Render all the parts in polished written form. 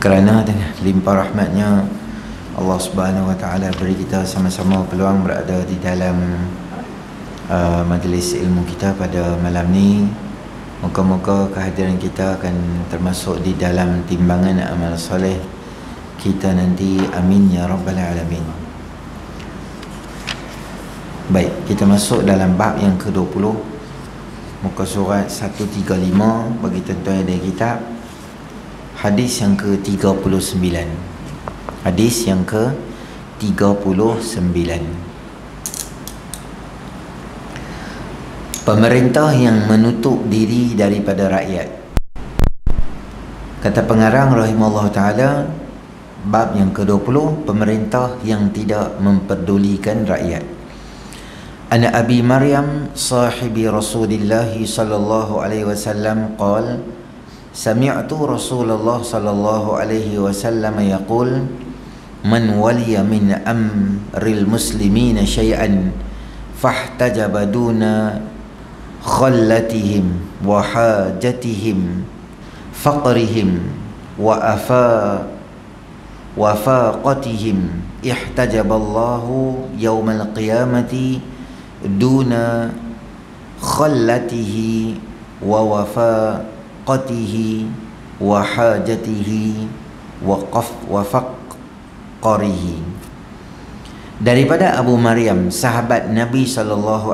Kerana dengan limpah rahmatnya Allah Subhanahu Wa Taala beri kita sama-sama peluang berada di dalam majlis ilmu kita pada malam ni. Moga-moga kehadiran kita akan termasuk di dalam timbangan amal soleh kita nanti, amin ya rabbal alamin. Baik, kita masuk dalam bab yang ke-20, muka surat 135 bagi tuan-tuan yang ada kitab. Hadis yang ke-39. Hadis yang ke-39. Pemerintah yang menutup diri daripada rakyat. Kata pengarang rahimahullah ta'ala, bab yang ke-20, pemerintah yang tidak memperdulikan rakyat. Ana Abi Maryam sahibi Rasulillah sallallahu alaihi wasallam qala sami'tu Rasulullah sallallahu alaihi wasallam yaqul man waliya min amril muslimina syai'an fahtajaba duna khallatihim wa hajatihim faqrihim wa faqatihim ihtajaballahu yawmal qiyamati duna khallatihi wa wafaqatihi wa hajatihi wa faqrihi. Daripada Abu Maryam, sahabat Nabi SAW,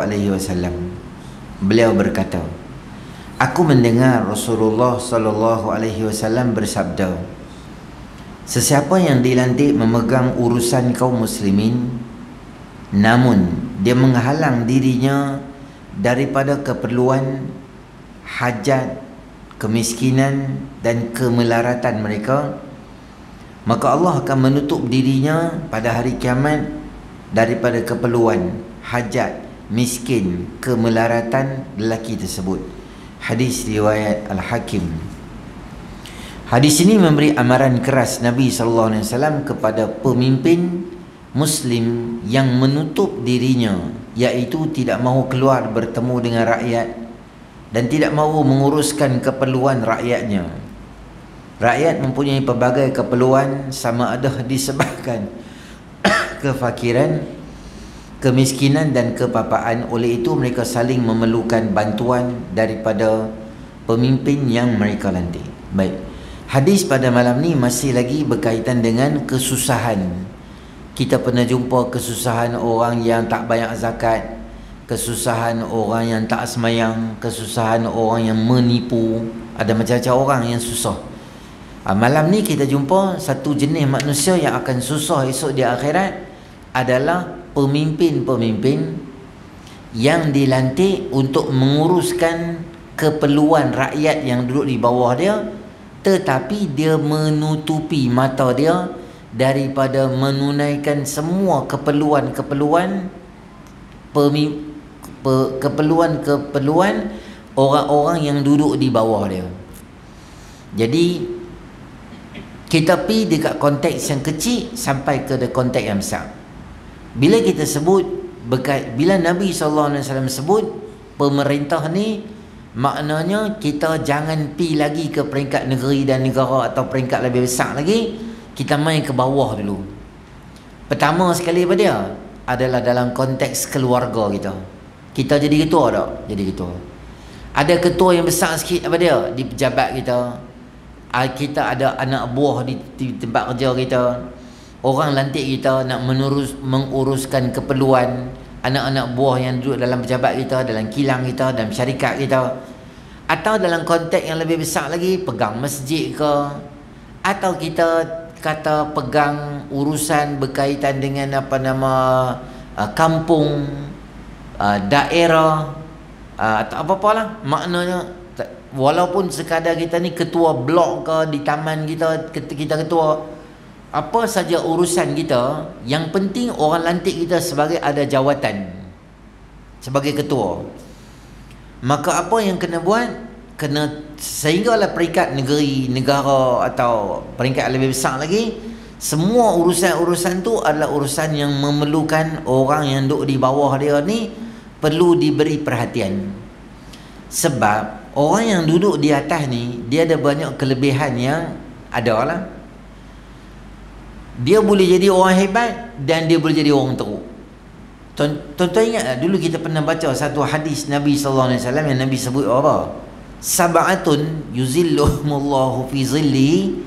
beliau berkata, aku mendengar Rasulullah SAW bersabda, sesiapa yang dilantik memegang urusan kaum muslimin, namun dia menghalang dirinya daripada keperluan, hajat, kemiskinan dan kemelaratan mereka, maka Allah akan menutup dirinya pada hari kiamat daripada keperluan, hajat, miskin, kemelaratan lelaki tersebut. Hadis riwayat Al-Hakim. Hadis ini memberi amaran keras Nabi SAW kepada pemimpin Muslim yang menutup dirinya, iaitu tidak mahu keluar bertemu dengan rakyat dan tidak mahu menguruskan keperluan rakyatnya. Rakyat mempunyai pelbagai keperluan, sama ada disebabkan kefakiran, kemiskinan dan kepapaan. Oleh itu mereka saling memerlukan bantuan daripada pemimpin yang mereka lantik. Baik, hadis pada malam ni masih lagi berkaitan dengan kesusahan. Kita pernah jumpa kesusahan orang yang tak bayar zakat, kesusahan orang yang tak semayang, kesusahan orang yang menipu. Ada macam-macam orang yang susah. Malam ni kita jumpa satu jenis manusia yang akan susah esok di akhirat, adalah pemimpin-pemimpin yang dilantik untuk menguruskan keperluan rakyat yang duduk di bawah dia, tetapi dia menutupi mata dia daripada menunaikan semua keperluan orang-orang yang duduk di bawah dia. Jadi kita pergi dekat konteks yang kecil sampai ke konteks yang besar. Bila kita sebut, bila Nabi SAW sebut pemerintah ni, maknanya kita jangan pi lagi ke peringkat negeri dan negara atau peringkat lebih besar lagi. Kita main ke bawah dulu. Pertama sekali pada dia adalah dalam konteks keluarga kita. Kita jadi ketua tak? Jadi ketua. Ada ketua yang besar sikit apa dia di pejabat kita. Kita ada anak buah di tempat kerja kita. Orang lantik kita nak menguruskan keperluan anak-anak buah yang duduk dalam pejabat kita, dalam kilang kita, dalam syarikat kita. Atau dalam konteks yang lebih besar lagi, pegang masjid ke, atau kita kata pegang urusan berkaitan dengan kampung, daerah, atau apa-apalah. Maknanya walaupun sekadar kita ni ketua blok ke di taman kita ketua, apa saja urusan kita, yang penting orang lantik kita sebagai ada jawatan, sebagai ketua. Maka apa yang kena buat? Kena sehinggalah peringkat negeri, negara atau peringkat lebih besar lagi, semua urusan-urusan tu adalah urusan yang memerlukan orang yang duduk di bawah dia ni perlu diberi perhatian. Sebab orang yang duduk di atas ni, dia ada banyak kelebihan yang ada lah. Dia boleh jadi orang hebat dan dia boleh jadi orang teruk. Tuan-tuan ingat tak, dulu kita pernah baca satu hadis Nabi SAW yang Nabi sebut apa? Sab'atun yuzilluhumullahu fi zillihi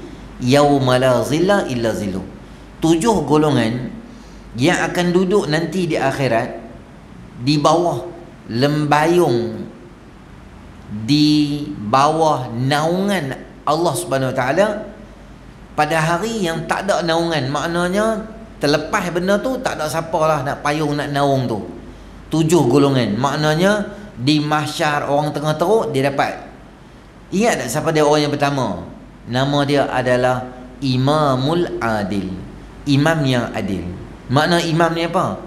yawma la zilla illa zilluh. 7 golongan yang akan duduk nanti di akhirat di bawah lembayung, di bawah naungan Allah Subhanahu Wa Taala pada hari yang tak ada naungan. Maknanya terlepas benda tu tak ada siapa lah nak payung nak naung tu. 7 golongan. Maknanya di mahsyar orang tengah teruk dia dapat. Ingat tak siapa dia orang yang pertama? Nama dia adalah Imamul Adil. Imam yang adil. Makna imam ni apa?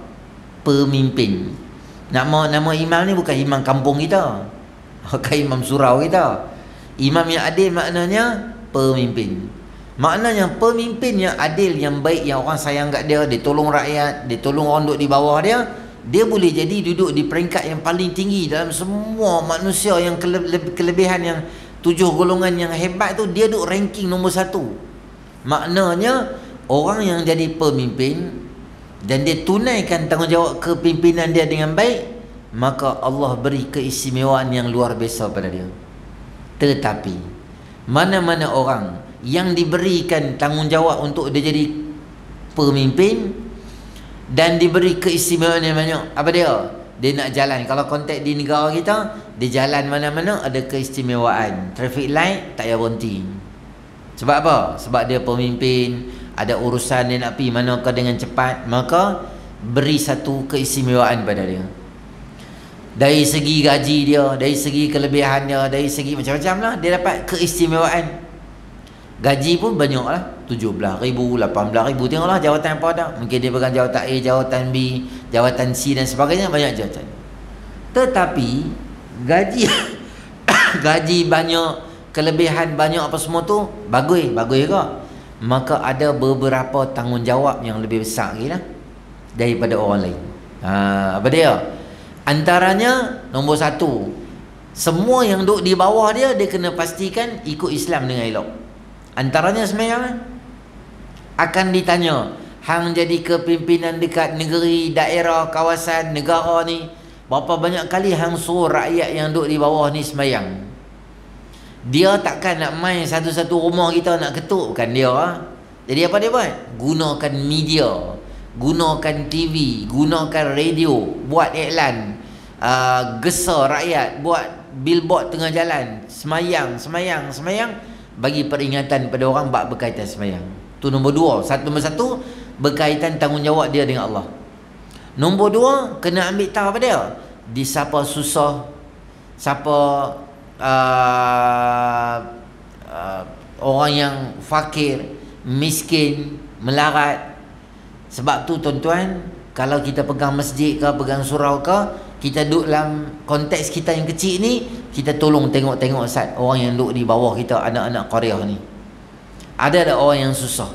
Pemimpin. Nama imam ni bukan imam kampung kita, bukan imam surau kita. Imam yang adil maknanya pemimpin. Maknanya pemimpin yang adil, yang baik, yang orang sayang kat dia, dia tolong rakyat, dia tolong orang duduk di bawah dia, dia boleh jadi duduk di peringkat yang paling tinggi dalam semua manusia yang kelebihan yang 7 golongan yang hebat tu, dia duduk ranking nombor 1. Maknanya orang yang jadi pemimpin dan dia tunaikan tanggungjawab kepimpinan dia dengan baik, maka Allah beri keistimewaan yang luar biasa pada dia. Tetapi mana-mana orang yang diberikan tanggungjawab untuk dia jadi pemimpin dan diberi keistimewaan yang banyak, apa dia? Dia nak jalan, kalau konteks di negara kita, dia jalan mana-mana ada keistimewaan. Traffic light tak payah berhenti. Sebab apa? Sebab dia pemimpin, ada urusan dia nak pergi manakah dengan cepat, maka beri satu keistimewaan pada dia. Dari segi gaji dia, dari segi kelebihan dia, dari segi macam-macam lah, dia dapat keistimewaan. Gaji pun banyak lah, 17,000, 18,000, tengoklah jawatan apa ada. Mungkin dia pegang jawatan A, jawatan B, jawatan C dan sebagainya, banyak jawatan. Tetapi gaji gaji banyak, kelebihan banyak apa semua tu, bagus ke? Maka ada beberapa tanggungjawab yang lebih besar lagi lah daripada orang lain. Apa dia? Antaranya nombor 1, semua yang duduk di bawah dia, dia kena pastikan ikut Islam dengan elok. Antaranya sembahyang. Akan ditanya, hang jadi kepimpinan dekat negeri, daerah, kawasan, negara ni, berapa banyak kali hang suruh rakyat yang duduk di bawah ni sembahyang? Dia takkan nak main satu-satu rumah kita nak ketuk, bukan dia lah. Jadi apa dia buat? Gunakan media, gunakan TV, gunakan radio, buat iklan, gesa rakyat, buat billboard tengah jalan, semayang, bagi peringatan pada orang bab berkaitan semayang. Tu nombor 2. Nombor 1 berkaitan tanggungjawab dia dengan Allah. Nombor 2, kena ambil tahu apa dia? Di siapa susah, siapa orang yang fakir, miskin, melarat. Sebab tu tuan-tuan, kalau kita pegang masjid ke, pegang surau ke, kita duduk dalam konteks kita yang kecil ni, kita tolong tengok-tengok Ustaz, orang yang duduk di bawah kita, anak-anak Korea ni. Ada orang yang susah.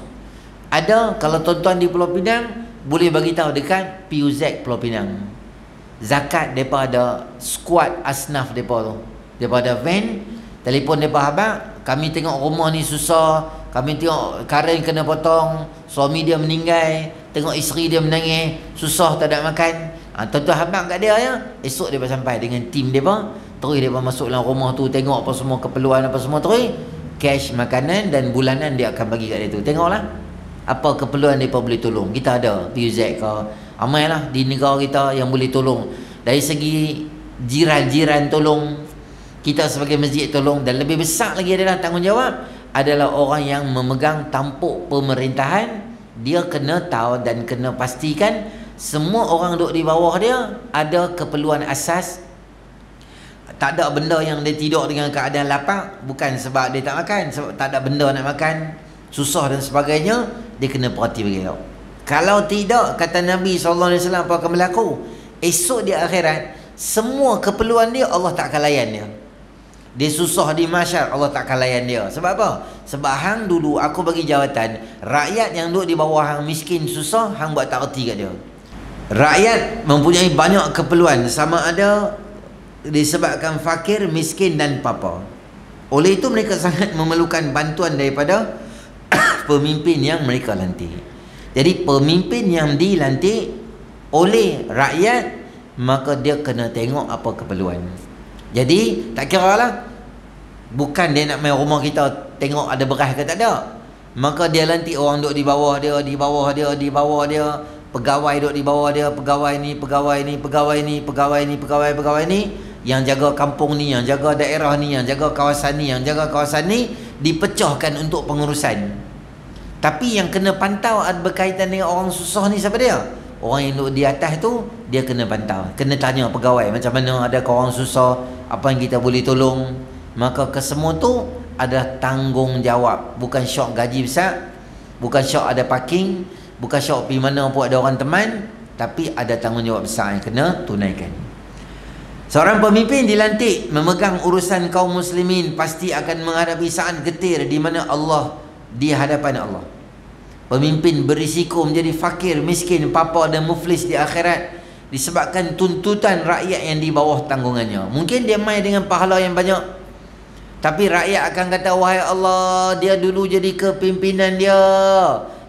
Ada, kalau tuan-tuan di Pulau Pinang, boleh bagi tahu dekat PUZ Pulau Pinang. Zakat depa ada squad asnaf depa tu. Depa ada van, telefon depa habaq, kami tengok rumah ni susah, kami tengok karen kena potong, suami dia meninggal, tengok isteri dia menangis, susah tak ada makan. Tuan-tuan habaq kat dia ya. Esok dia sampai dengan tim depa, terus depa masuk dalam rumah tu, tengok apa semua keperluan apa semua, terus cash makanan dan bulanan dia akan bagi kat dia tu. Tengoklah apa keperluan depa boleh tolong. Kita ada PUZ ke, amailah di negara kita yang boleh tolong. Dari segi jiran-jiran tolong, kita sebagai masjid tolong, dan lebih besar lagi adalah tanggungjawab adalah orang yang memegang tampuk pemerintahan. Dia kena tahu dan kena pastikan semua orang duduk di bawah dia ada keperluan asas. Tak ada benda yang dia tidur dengan keadaan lapar, bukan sebab dia tak makan, sebab tak ada benda nak makan, susah dan sebagainya, dia kena perhati bagi tahu. Kalau tidak, kata Nabi SAW, apa akan berlaku? Esok di akhirat, semua keperluan dia Allah tak akan layan dia. Dia susah di mahsyar, Allah tak akan layan dia. Sebab apa? Sebab hang dulu aku bagi jawatan, rakyat yang duduk di bawah hang miskin susah, hang buat tak erti kat dia. Rakyat mempunyai banyak keperluan, sama ada disebabkan fakir, miskin dan papa. Oleh itu mereka sangat memerlukan bantuan daripada pemimpin yang mereka lantik. Jadi pemimpin yang dilantik oleh rakyat, maka dia kena tengok apa keperluan. Jadi tak kira lah, bukan dia nak main rumah kita tengok ada beras ke tak ada, maka dia lantik orang duduk di bawah dia, di bawah dia, di bawah dia, pegawai duduk di bawah dia, pegawai ni, pegawai ni, pegawai ni, pegawai ni, pegawai ni, yang jaga kampung ni, yang jaga daerah ni, yang jaga kawasan ni, yang jaga kawasan ni, dipecahkan untuk pengurusan. Tapi yang kena pantau ada berkaitan dengan orang susah ni siapa dia? Orang yang duduk di atas tu, dia kena pantau, kena tanya pegawai macam mana, ada orang susah, apa yang kita boleh tolong. Maka kesemua tu ada tanggungjawab. Bukan syok gaji besar, bukan syok ada parking, bukan syok pergi mana pun ada orang teman, tapi ada tanggungjawab besar yang kena tunaikan. Seorang pemimpin dilantik memegang urusan kaum muslimin, pasti akan menghadapi saat getir di mana Allah, di hadapan Allah. Pemimpin berisiko menjadi fakir, miskin, papa dan muflis di akhirat disebabkan tuntutan rakyat yang di bawah tanggungannya. Mungkin dia main dengan pahala yang banyak, tapi rakyat akan kata, wahai Allah, dia dulu jadi kepimpinan dia,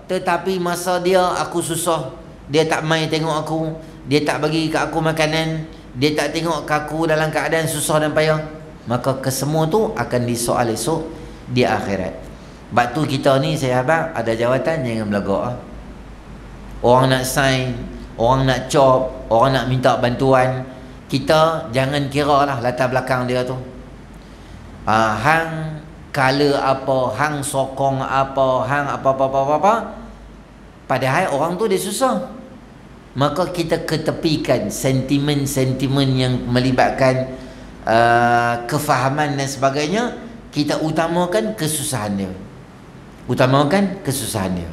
tetapi masa dia aku susah, dia tak main tengok aku, dia tak bagi ke aku makanan, dia tak tengok ke aku dalam keadaan susah dan payah. Maka kesemua tu akan disoal esok di akhirat. Sebab tu kita ni, saya abang, ada jawatan jangan belagak. Orang nak sign, orang nak cop, orang nak minta bantuan, kita jangan kira lah latar belakang dia tu. Hang kala apa, hang sokong apa, hang apa. Padahal orang tu dia susah. Maka kita ketepikan sentimen-sentimen yang melibatkan kefahaman dan sebagainya. Kita utamakan kesusahan dia, utamakan kesusahan dia.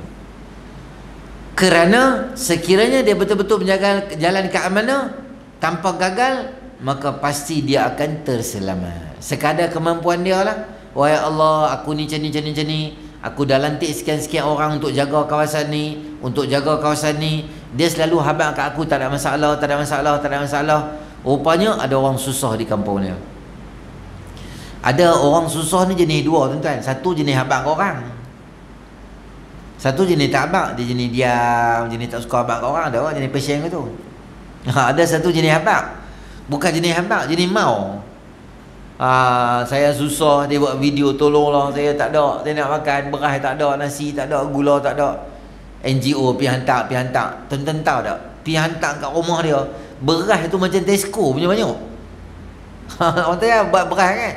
Kerana sekiranya dia betul-betul menjaga jalan ke amanah tanpa gagal, maka pasti dia akan terselamat. Sekadar kemampuan dia lah, wahai Allah, aku ni macam ni, aku dah lantik sekian-sekian orang untuk jaga kawasan ni, untuk jaga kawasan ni. Dia selalu habaq kat aku, tak ada masalah, tak ada masalah, tak ada masalah. Rupanya ada orang susah di kampung dia. Ada orang susah ni jenis dua, tuan-tuan. Satu jenis habaq kat orang, satu jenis tak habaq, dia jenis diam, jenis tak suka habaq kat orang. Ada orang jenis passion ke tu. Ada satu jenis habaq, bukan jenis habaq, jenis mau. Saya susah, dia buat video, tolonglah, saya tak ada, saya nak makan, beras tak ada, nasi tak ada, gula tak ada. NGO pergi hantar. Tuan-tuan tahu tak, pergi hantar kat rumah dia, beras tu macam Tesco punya banyak. Orang tanya buat beras kan,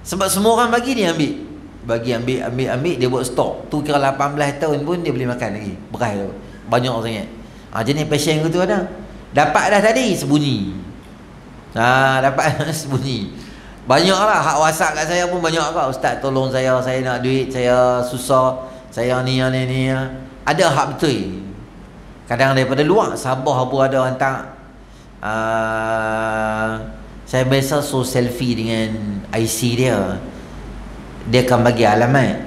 sebab semua orang bagi, dia ambil, dia buat stok tu, kira 18 tahun pun dia boleh makan lagi beras tu, banyak sangat. Jenis passion tu ada. Dapat dah tadi, sembunyi. Dapat sembunyi. Banyak lah hak WhatsApp kat saya pun banyak kau, ustaz tolong saya nak duit, saya susah, saya ni. Ada hak betul. Kadang daripada luar Sabah pun ada hantar. Saya biasa show selfie dengan IC dia. Dia akan bagi alamat,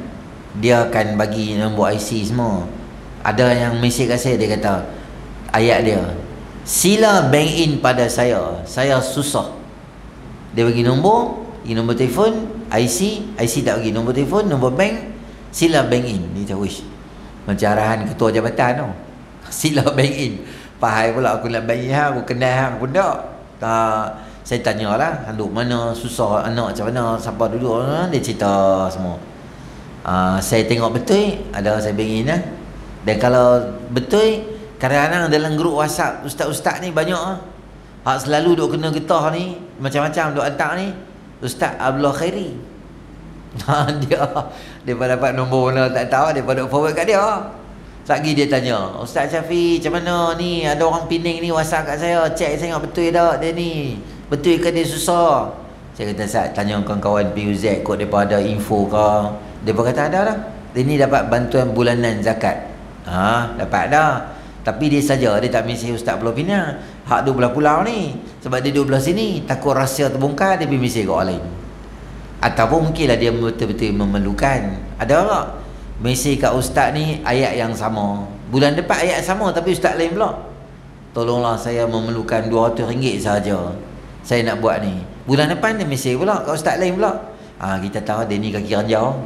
dia akan bagi nombor IC semua. Ada yang mesej kat saya, dia kata ayat dia, sila bank in pada saya susah. Dia bagi nombor telefon, IC tak bagi nombor telefon, nombor bank, sila bank in. Dia cakap, wish, macam arahan ketua jabatan tau. Sila bank in. Faham pula aku nak bank in, aku kenal hang pun tak. Saya tanyalah, handuk mana, susah anak macam mana, siapa duduk, dia cerita semua. Saya tengok betul, ada saya bank in lah. Dan kalau betul, kadang-kadang dalam grup WhatsApp ustaz-ustaz ni banyak hak selalu duk kena getah ni, macam-macam duk hantar ni, Ustaz Abdullah Khairi. Dia dapat nombor mana tak tahu, dia duk forward kat dia. Lagi dia tanya, Ustaz Syafiq macam mana ni, ada orang Pening ni WhatsApp kat saya, cek saya tengok betul tak dia ni, betul ke dia susah. Saya kata, Ustaz tanya kawan-kawan PUZ kot, mereka ada info ke. Dia kata ada lah, dia ni dapat bantuan bulanan zakat. Dapat dah. Tapi dia saja, dia tak mesej Ustaz Pulau Pinang, hak duduk belah pulau ni, sebab dia duduk belah sini, takut rahsia terbongkar, dia pergi mesej kat orang lain. Ataupun mungkinlah dia betul-betul memerlukan. Ada tak mesej kat Ustaz ni ayat yang sama, bulan depan ayat sama, tapi Ustaz lain pula, tolonglah saya memerlukan RM200 sahaja, saya nak buat ni. Bulan depan dia mesej pula kat Ustaz lain pula. Kita tahu dia ni kaki ranjau.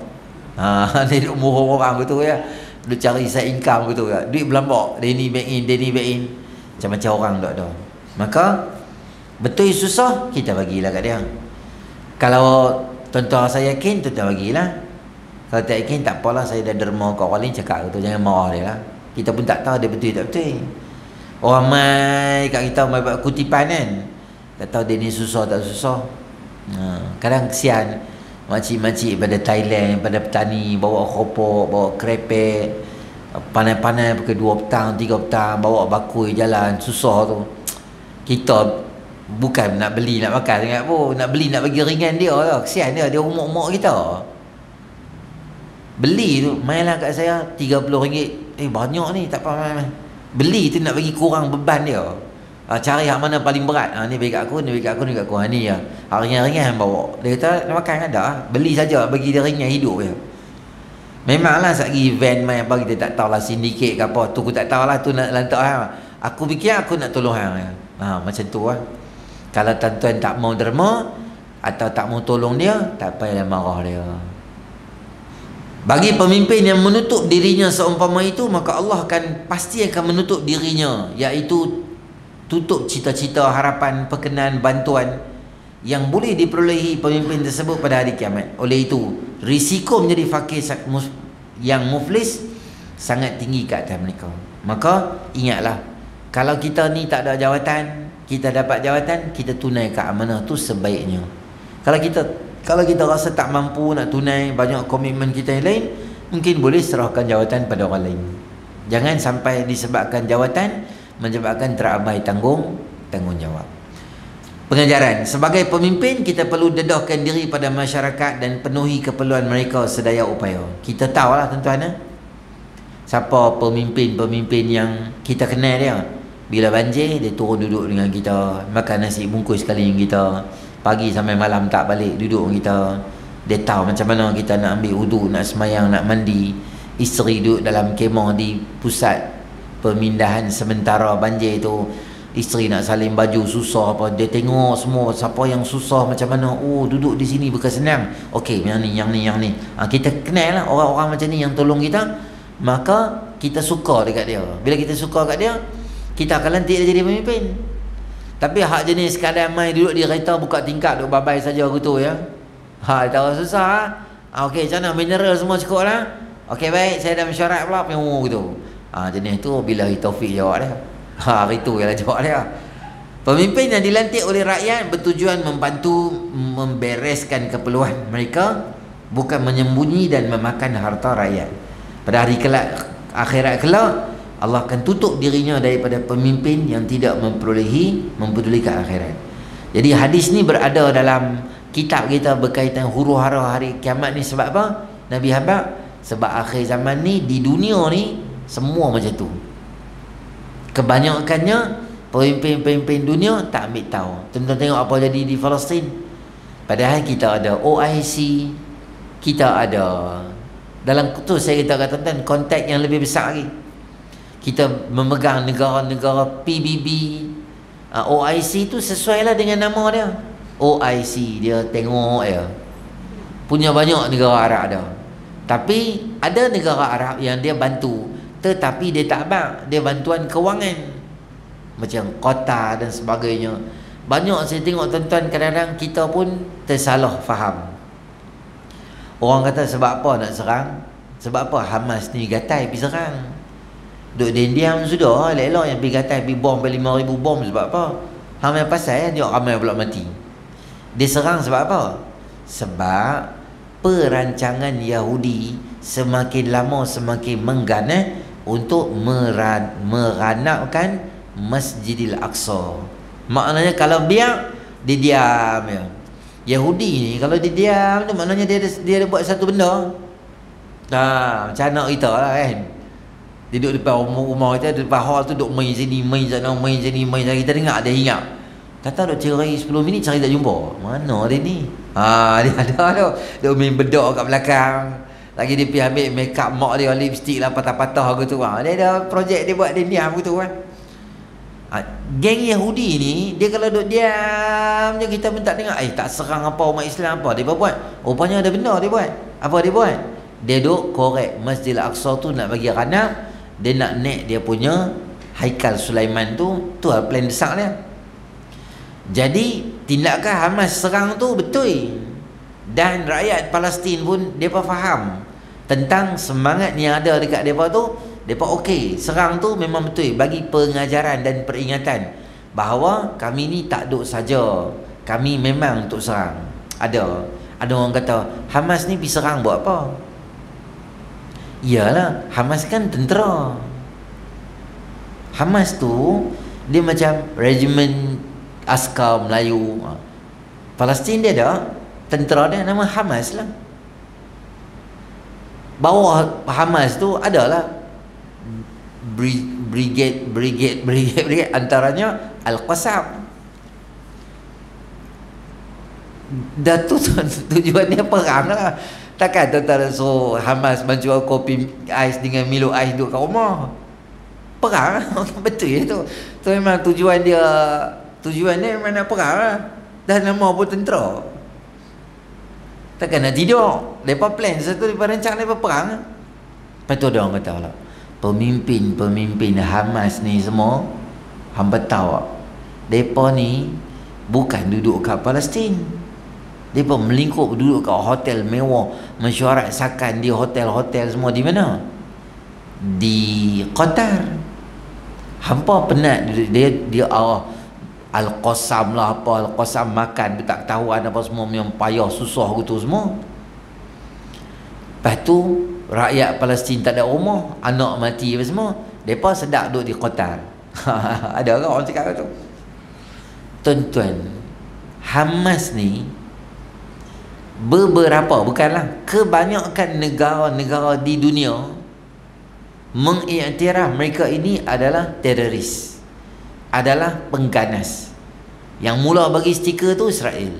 Dia duduk murung orang betul ya. Duk cari side income gitu kan. Duit berlambak, Danny back in. Macam-macam orang duk ada. Maka betul susah, kita bagilah kat dia. Kalau tuan-tuan saya yakin, tuan-tuan bagilah. Kalau tak yakin, tak apalah, saya dah derma kat orang lain cakap tu, jangan marah dia lah. Kita pun tak tahu dia betul tak betul. Orang mai kat kita mai buat kutipan kan, tak tahu dia ni susah tak susah. Kadang kesian makcik-makcik pada Thailand, pada petani, bawa keropok, bawa krepek, panas-panas pukul 2 petang, 3 petang, bawa bakul jalan, susah tu. Kita bukan nak beli, nak makan sangat pun, nak beli, nak bagi ringan dia lah. Kesian dia umur-umur kita. Beli tu, mainlah kat saya RM30. Banyak ni, tak apa. Beli tu nak bagi kurang beban dia. Cari hak mana paling berat. Ni bagi kat aku, ni bagi kat aku, ni kat aku. Ni ya. Ringan-ringan bawa. Dia kata nak makan ada. Beli saja bagi dia ringan hidup dia. Memanglah sagi van mai apa kita tak tahulah sindiket ke apa. Tu aku tak tahulah tu nak lantak hang. Aku fikir aku nak tolong hang. Macam tu lah. Kalau tuan-tuan tak mau derma atau tak mau tolong dia, tak payahlah marah dia. Bagi pemimpin yang menutup dirinya seumpama itu, maka Allah pasti akan menutup dirinya, iaitu tutup cita-cita, harapan, perkenan, bantuan yang boleh diperolehi pemimpin tersebut pada hari kiamat. Oleh itu, risiko menjadi fakir yang muflis sangat tinggi ke atas mereka. Maka ingatlah, kalau kita ni tak ada jawatan, kita dapat jawatan, kita tunaikan amanah tu sebaiknya. Kalau kita rasa tak mampu nak tunai banyak komitmen kita yang lain, mungkin boleh serahkan jawatan pada orang lain. Jangan sampai disebabkan jawatan menyebabkan terabai tanggungjawab. Pengajaran, sebagai pemimpin kita perlu dedahkan diri pada masyarakat dan penuhi keperluan mereka sedaya upaya. Kita tahulah tuan-tuan, siapa pemimpin-pemimpin yang kita kenal dia. Bila banjir, dia turun duduk dengan kita, makan nasi bungkus sekali dengan kita, pagi sampai malam tak balik duduk dengan kita. Dia tahu macam mana kita nak ambil wudu, nak semayang, nak mandi. Isteri duduk dalam kemah di pusat pemindahan sementara banjir tu, isteri nak salin baju susah apa, dia tengok semua siapa yang susah macam mana. Duduk di sini bukan senang. Okey, yang ni. Kita kenal lah orang-orang macam ni yang tolong kita, maka kita suka dekat dia. Bila kita suka kat dia, kita akan lantik dia jadi pemimpin. Tapi hak jenis sekadar mai duduk di kereta buka tingkap duduk babai saja gitu ya. Tahu susah. Okey, macam mana mineral semua cukup lah. Okey baik, saya dah mesyuarat pula gitu. Jenis tu bila taufik jawab dia. Hari tu ialah jawab dia. Pemimpin yang dilantik oleh rakyat bertujuan membantu membereskan keperluan mereka, bukan menyembunyi dan memakan harta rakyat. Pada hari akhirat kelak, Allah akan tutup dirinya daripada pemimpin yang tidak mempedulikan akhirat. Jadi hadis ni berada dalam kitab kita berkaitan huru-hara hari kiamat ni. Sebab apa? Nabi habaq sebab akhir zaman ni di dunia ni semua macam tu. Kebanyakannya pemimpin-pemimpin dunia tak ambil tahu. Tuan-tuan tengok apa jadi di Palestin. Padahal kita ada OIC, kita ada dalam tu saya kata tuan-tuan kontak yang lebih besar lagi. Kita memegang negara-negara PBB. OIC tu sesuai lah dengan nama dia. OIC dia tengok ya. Punya banyak negara Arab ada. Tapi ada negara Arab yang dia bantu, tetapi dia tak abang, dia bantuan kewangan macam kota dan sebagainya. Banyak saya tengok tuan-tuan, kadang-kadang kita pun tersalah faham. Orang kata sebab apa nak serang? Sebab apa Hamas ni gatai pergi serang? Duk diam sudah, elok-elok yang pergi gatai, pergi bom 5,000 bom. Sebab apa? Hang yang pasal dia ramai pula mati. Dia serang sebab apa? Sebab perancangan Yahudi semakin lama semakin mengganas untuk meranapkan Masjidil Aqsa. Maknanya kalau dia diam ya. Yahudi ni kalau dia diam tu maknanya dia ada buat satu benda. Macam anak kita lah kan. Dia duduk depan rumah kita, depan hall tu duduk main sini, main sana, main sini, main sana. Kita dengar dia ingat. Kata duk cerai 10 minit cari tak jumpa. Mana dia ni? Dia ada tu. Dia main bedok kat belakang. Lagi dia pergi ambil make up mak dia, lipstick lah patah-patah gitu. Dia ada projek dia buat, dia diam gitu kan. Geng Yahudi ni, dia kalau duduk diam je kita pun tak dengar. Tak serang apa umat Islam apa dia buat. Rupanya ada benda dia buat. Apa dia buat? dia duk korek Masjid Al-Aqsa tu nak bagi ranap, dia nak naik dia punya Haikal Sulaiman tu lah plan besar dia. Jadi tindakan Hamas serang tu betul, dan rakyat Palestin pun mereka faham tentang semangat yang ada dekat mereka tu. Mereka okey, serang tu memang betul, bagi pengajaran dan peringatan bahawa kami ni tak duk saja, kami memang untuk serang. Ada orang kata Hamas ni pergi serang buat apa? Iyalah, Hamas kan tentera. Hamas tu dia macam regimen askar Melayu. Palestin dia ada tentera dia nama Hamas lah. Bawah Hamas tu adalah brigade antaranya Al-Qassam. Dah tu tujuan dia perang lah. Takkan tuan-tuan suruh Hamas menjual kopi ais dengan Milo ais duduk kat rumah. Perang lah. Betul je tu. Tu memang tujuan dia memang nak perang lah. Dah nama pun tentera. Takkan nak tidur. Mereka plan satu, mereka rancang, mereka perang. Lepas tu dia orang kata lah, pemimpin Hamas ni semua, hamba tahu mereka ni bukan duduk kat Palestin. Mereka melingkup duduk kat hotel mewah, mesyuarat sakan di hotel-hotel semua. Di mana? Di Qatar. Hampa penat dia Al-Qassam lah apa, Al-Qassam makan tak ketahuan apa semua, yang payah susah gitu semua. Lepas tu rakyat Palestin tak ada rumah, anak mati apa semua, mereka sedap duduk di Qatar. Ada ke orang cakap tu? Tuan-tuan, Hamas ni beberapa, bukanlah kebanyakan negara-negara di dunia mengiktiraf mereka ini adalah teroris, adalah pengganas. Yang mula bagi stiker tu Israel,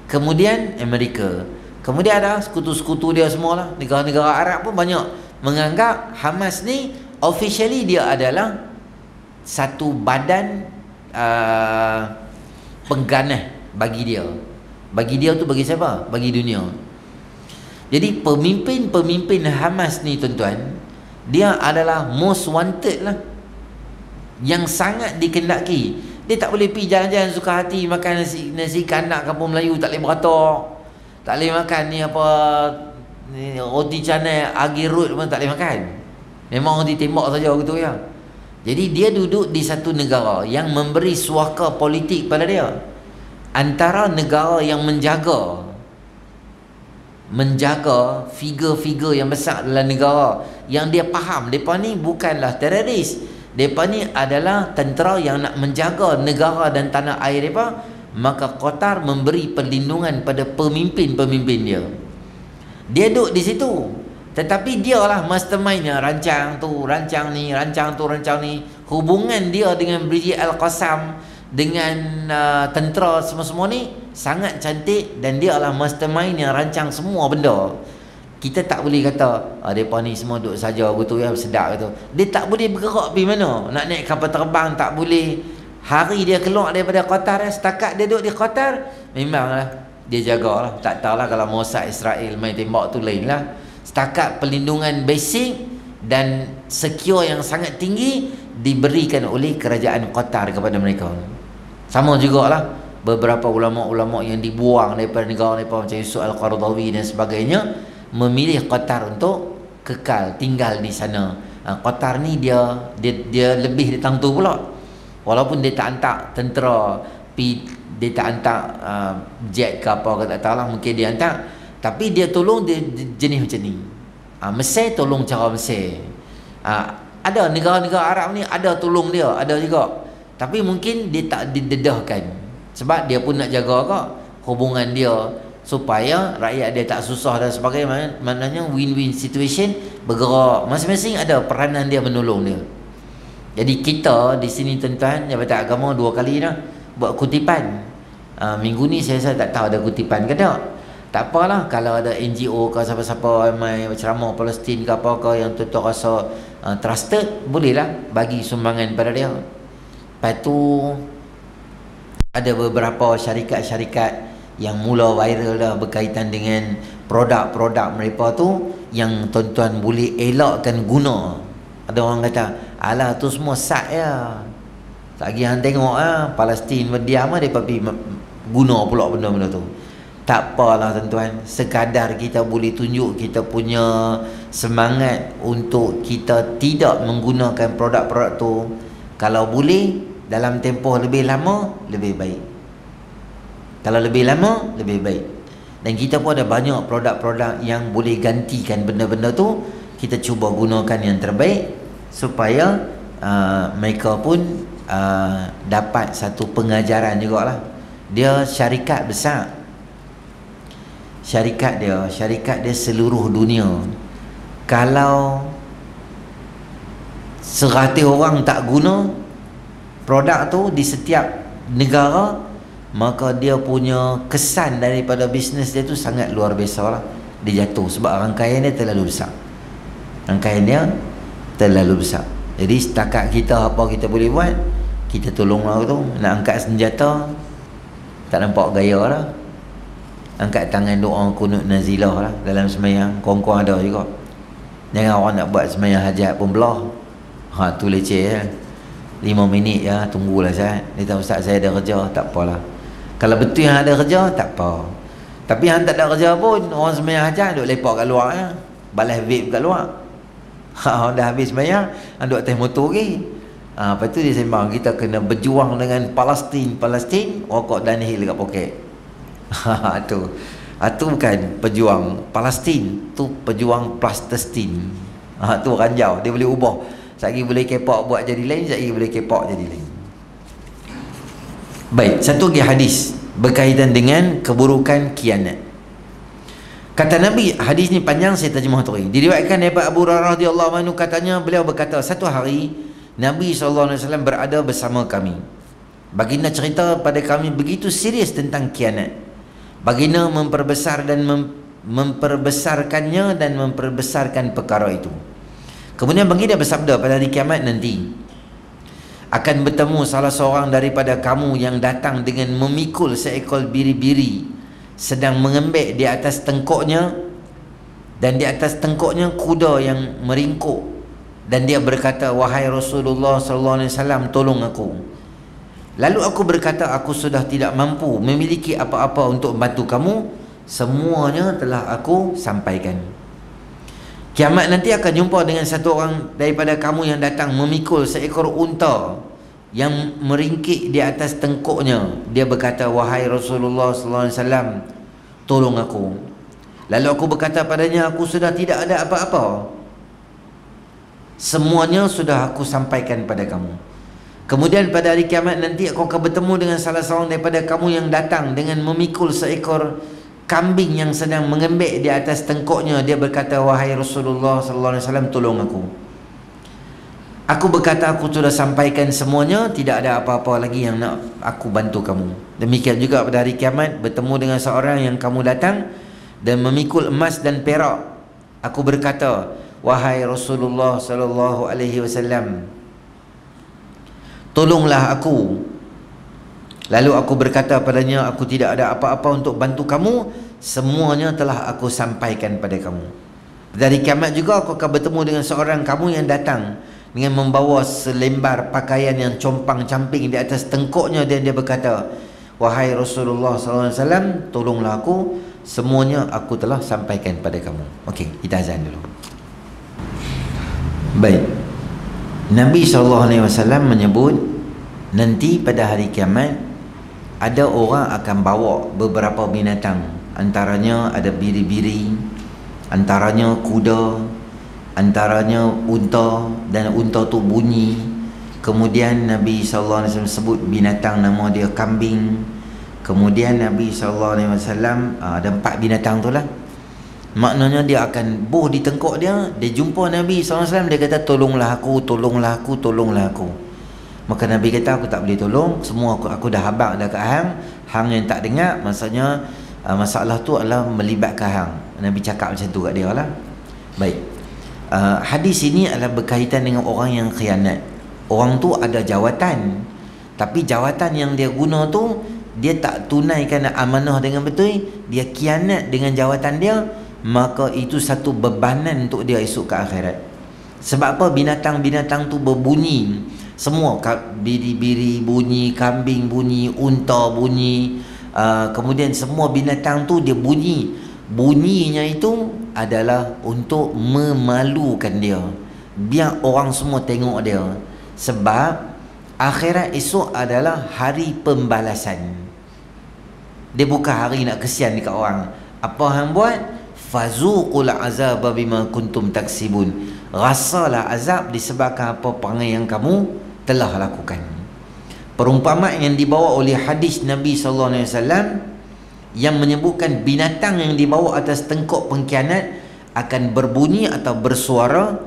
kemudian Amerika, kemudian ada sekutu-sekutu dia semualah. Negara-negara Arab pun banyak menganggap Hamas ni officially dia adalah satu badan pengganas bagi dia. Bagi dia tu bagi siapa? Bagi dunia. Jadi pemimpin Hamas ni tuan-tuan, dia adalah most wanted lah, yang sangat dikendaki. Dia tak boleh pergi jalan-jalan suka hati makan nasi kanak kampung Melayu, tak boleh beratok, tak boleh makan ni apa ni, roti canai agi rut pun tak boleh makan. Memang orang ditembak saja gitu ya. Jadi dia duduk di satu negara yang memberi suaka politik pada dia, antara negara yang menjaga figure-figure yang besar dalam negara, yang dia faham mereka ni bukanlah teroris, mereka ni adalah tentera yang nak menjaga negara dan tanah air mereka. Maka Qatar memberi perlindungan pada pemimpin-pemimpin dia. Dia duduk di situ, tetapi dia lah mastermindnya, rancang tu, rancang ni, rancang tu, rancang ni. Hubungan dia dengan Brigade Al-Qassam, dengan tentera semua-semua ni sangat cantik, dan dia adalah mastermind yang rancang semua benda. Kita tak boleh kata mereka ni semua duduk saja begitu ya, sedap gitu. Dia tak boleh bergerak pergi mana, nak naik kapal terbang tak boleh. Hari dia keluar daripada Qatar, setakat dia duduk di Qatar, memanglah dia jagalah. Tak tahulah kalau Mossad Israel main tembak tu lain lah. Setakat perlindungan basic dan secure yang sangat tinggi diberikan oleh kerajaan Qatar kepada mereka. Sama jugalah beberapa ulama-ulama yang dibuang daripada negara mereka macam Yusuf Al-Qaradawi dan sebagainya, memilih Qatar untuk kekal tinggal di sana. Qatar ni dia lebih ditang tu pula. Walaupun dia tak hantar tentera, dia tak hantar jet ke apa ke tak tahu lah, mungkin dia hantar, tapi dia tolong dia jenis macam ni. Mesir tolong cara Mesir. Ada negara-negara Arab ni ada tolong dia, ada juga, tapi mungkin dia tak didedahkan, sebab dia pun nak jaga ke hubungan dia supaya rakyat dia tak susah dan sebagainya. Maknanya win-win situation, bergerak masing-masing ada peranan dia menolong dia. Jadi kita di sini tuan-tuan Jabatan Agama 2 kali dah buat kutipan. Minggu ni saya tak tahu ada kutipan ke tak. Tak apalah, kalau ada NGO ke siapa-siapa mai ceramah Palestin ke apa ke yang tuan-tuan rasa trusted, bolehlah bagi sumbangan pada dia. Lepas tu ada beberapa syarikat-syarikat yang mula viral dah berkaitan dengan produk-produk mereka tu, yang tuan-tuan boleh elakkan guna. Ada orang kata, alah tu semua sat ya, tak lagi hang tengok Palestin berdiam dia pergi guna pula benda-benda tu. Tak apalah tuan-tuan, sekadar kita boleh tunjuk kita punya semangat untuk kita tidak menggunakan produk-produk tu. Kalau boleh dalam tempoh lebih lama, lebih baik. Kalau lebih lama, lebih baik. Dan kita pun ada banyak produk-produk yang boleh gantikan benda-benda tu. Kita cuba gunakan yang terbaik supaya mereka pun dapat satu pengajaran jugalah. Dia syarikat besar. Syarikat dia seluruh dunia. Kalau 100 orang tak guna produk tu di setiap negara, maka dia punya kesan daripada bisnes dia tu sangat luar biasa lah. Dia jatuh sebab rangkaian dia terlalu besar. Rangkaian dia terlalu besar. Jadi setakat kita apa kita boleh buat, kita tolonglah tu. Nak angkat senjata tak nampak gaya lah. Angkat tangan doa kunut nazilah lah dalam sembahyang. Kurang-kurang ada juga. Jangan orang nak buat sembahyang hajat pun belah. Tu leceh 5 minit ya, tunggulah Ustaz. Dia tahu Ustaz saya ada kerja, tak apalah. Kalau betul yang ada kerja, tak apa. Tapi yang tak ada kerja pun, orang sembahyang hajat duk lepak kat luar ya. Balas vape kat luar. Dah habis sembahyang, duk atas motor lagi. Lepas tu dia sembang, kita kena berjuang dengan Palestin, rokok Dunhill dekat poket. Tu bukan pejuang Palestin, tu pejuang Palestin. Tu ranjau, dia boleh ubah. Sekali boleh kepak buat jadi lain, sekali boleh kepak jadi lain. Baik, satu lagi hadis berkaitan dengan keburukan khianat. Kata Nabi, hadis ni panjang, saya terjemah tadi. Diriwayatkan daripada Abu Hurairah radhiyallahu anhu, katanya beliau berkata, satu hari Nabi SAW berada bersama kami. Baginda cerita pada kami begitu serius tentang khianat. Baginda memperbesar dan memperbesarkannya dan memperbesarkan perkara itu. Kemudian baginda bersabda, pada hari kiamat nanti akan bertemu salah seorang daripada kamu yang datang dengan memikul seekor biri-biri sedang mengembek di atas tengkuknya, dan di atas tengkuknya kuda yang meringkuk, dan dia berkata, wahai Rasulullah SAW, tolong aku. Lalu aku berkata, aku sudah tidak mampu memiliki apa-apa untuk membantu kamu, semuanya telah aku sampaikan. Kiamat nanti akan jumpa dengan satu orang daripada kamu yang datang memikul seekor unta yang meringkik di atas tengkuknya. Dia berkata, wahai Rasulullah SAW, tolong aku. Lalu aku berkata padanya, aku sudah tidak ada apa-apa, semuanya sudah aku sampaikan pada kamu. Kemudian pada hari kiamat nanti aku akan bertemu dengan salah seorang daripada kamu yang datang dengan memikul seekor kambing yang sedang mengembek di atas tengkuknya. Dia berkata, wahai Rasulullah SAW, tolong aku. Aku berkata, aku sudah sampaikan semuanya, tidak ada apa-apa lagi yang nak aku bantu kamu. Demikian juga pada hari kiamat, bertemu dengan seorang yang kamu datang dan memikul emas dan perak. Aku berkata, wahai Rasulullah SAW, tolonglah aku. Lalu aku berkata padanya, aku tidak ada apa-apa untuk bantu kamu, semuanya telah aku sampaikan pada kamu. Dari kiamat juga aku akan bertemu dengan seorang kamu yang datang dengan membawa selembar pakaian yang compang-camping di atas tengkuknya, dan dia berkata, wahai Rasulullah SAW, tolonglah aku, semuanya aku telah sampaikan pada kamu. Okey, kita azan dulu. Baik, Nabi SAW menyebut nanti pada hari kiamat ada orang akan bawa beberapa binatang. Antaranya ada biri-biri, antaranya kuda, antaranya unta, dan unta tu bunyi. Kemudian Nabi SAW sebut binatang nama dia kambing. Kemudian Nabi SAW ada 4 binatang tu lah. Maknanya dia akan boh di tengkuk dia. Dia jumpa Nabi SAW, dia kata, tolonglah aku, tolonglah aku, tolonglah aku. Maka Nabi kata, aku tak boleh tolong, semua aku dah habaq dah kat hang. Hang yang tak dengar, maksudnya masalah tu adalah melibatkan hang. Nabi cakap macam tu kat dia lah. Baik, hadis ini adalah berkaitan dengan orang yang khianat. Orang tu ada jawatan, tapi jawatan yang dia guna tu, dia tak tunaikan amanah dengan betul, dia khianat dengan jawatan dia, maka itu satu bebanan untuk dia esok ke akhirat. Sebab apa? Binatang-binatang tu berbunyi semua, biri-biri bunyi, kambing bunyi, unta bunyi, kemudian semua binatang tu dia bunyi. Bunyinya itu adalah untuk memalukan dia, biar orang semua tengok dia. Sebab akhirat esok adalah hari pembalasan. Dia bukan hari nak kesian dekat orang. Apa hang buat? Fazuqul azaba bima kuntum taksibun. Rasalah azab disebabkan apa perangai yang kamu telah lakukan. Perumpamaan yang dibawa oleh hadis Nabi SAW yang menyebutkan binatang yang dibawa atas tengkuk pengkhianat akan berbunyi atau bersuara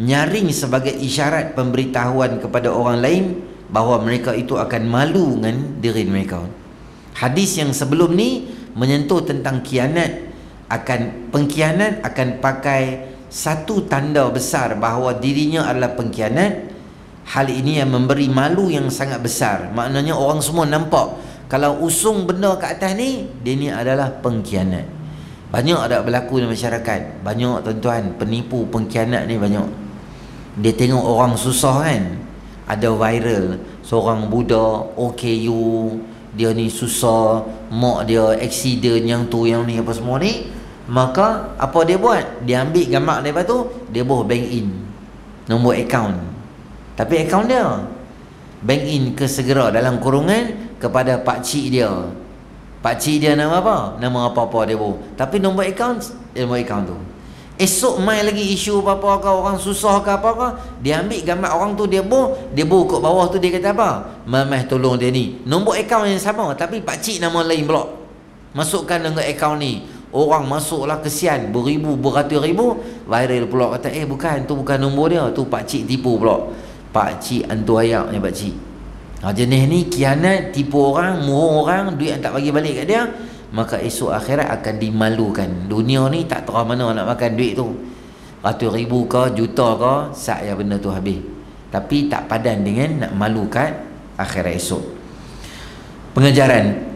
nyaring sebagai isyarat pemberitahuan kepada orang lain bahawa mereka itu akan malu dengan diri mereka. Hadis yang sebelum ni menyentuh tentang pengkhianat akan pakai satu tanda besar bahawa dirinya adalah pengkhianat. Hal ini yang memberi malu yang sangat besar. Maknanya orang semua nampak kalau usung benda ke atas ni, dia ni adalah pengkhianat. Banyak ada berlaku di masyarakat. Banyak tuan-tuan, penipu pengkhianat ni banyak. Dia tengok orang susah kan, ada viral seorang budak OKU, dia ni susah, mak dia accident yang tu yang ni apa semua ni. Maka apa dia buat? Dia ambil gambar daripada tu, dia bawa bank in nombor akaun, tapi akaun dia bank in ke segera dalam kurungan kepada pakcik dia. Pakcik dia nama apa? Nama apa-apa dia bawa, tapi nombor akaun tu. Esok mai lagi isu apa-apa ke, orang susah ke apa ke, dia ambil gambar orang tu, dia bawa kat bawah tu, dia kata apa? Mamah tolong dia ni, nombor akaun yang sama tapi pakcik nama lain pula, masukkan dengan akaun ni. Orang masuklah kesian, beribu, beratus ribu, viral pula kata bukan, tu bukan nombor dia, tu pakcik tipu pula. Pakcik antu ayak ni pakcik. Jenis ni khianat, tipu orang, murung orang, duit yang tak bagi balik kat dia, maka esok akhirat akan dimalukan. Dunia ni tak tahu mana nak makan duit tu, ratus ribu ke, juta ke, sak ya benda tu habis. Tapi tak padan dengan nak malukan akhirat esok. Pengajaran: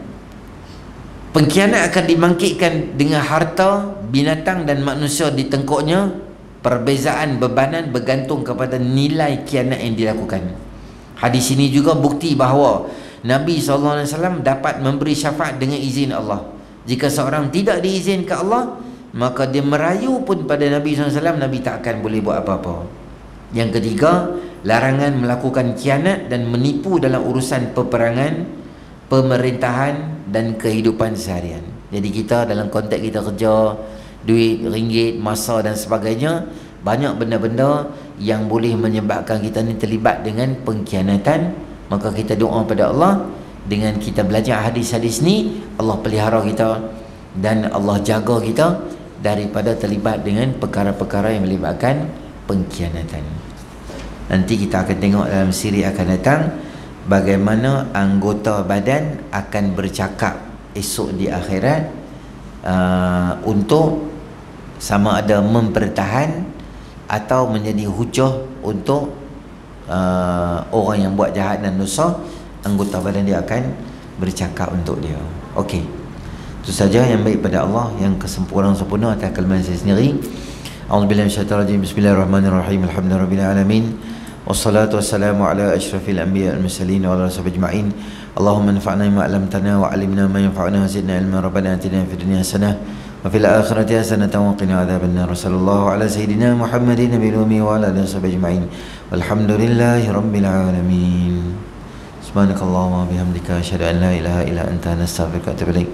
pengkhianat akan dibangkitkan dengan harta, binatang dan manusia di tengkuknya. Perbezaan bebanan bergantung kepada nilai khianat yang dilakukan. Hadis ini juga bukti bahawa Nabi SAW dapat memberi syafaat dengan izin Allah. Jika seorang tidak diizinkan Allah, maka dia merayu pun pada Nabi SAW, Nabi tak akan boleh buat apa-apa. Yang ketiga, larangan melakukan khianat dan menipu dalam urusan peperangan, pemerintahan dan kehidupan seharian. Jadi kita dalam konteks kita kerja, duit, ringgit, masa dan sebagainya, banyak benda-benda yang boleh menyebabkan kita ni terlibat dengan pengkhianatan. Maka kita doa pada Allah, dengan kita belajar hadis-hadis ni, Allah pelihara kita dan Allah jaga kita daripada terlibat dengan perkara-perkara yang melibatkan pengkhianatan. Nanti kita akan tengok dalam siri akan datang bagaimana anggota badan akan bercakap esok di akhirat untuk sama ada mempertahan atau menjadi hujah untuk orang yang buat jahat dan dosa. Anggota badan dia akan bercakap untuk dia. Okey, itu saja yang baik pada Allah, yang kesempurnaan atas kelemahan saya sendiri. A'udzubillahi minasyaitonir rajim. Bismillahirrahmanirrahim. Alhamdulillahirabbil alamin. Wassalatu wassalamu ala asyrafil anbiya wal mursalin wa ala sahbihi ajma'in. Allahumma anfa'na bima 'allamtana wa 'allimna ma yanfa'una wa zidna ilman. Rabbana atina fid dunya hasanah wa fil akhirati hasanatan wa qina adzabannar. Sallallahu ala sayyidina Muhammadin nabiyil ummi wa ala alihi washabihi ajma'in. Walhamdulillahi rabbil alamin. Subhanakallahumma bihamdika asyhadu an la ilaha illa anta, nastaghfiruka wa atubu ilaik.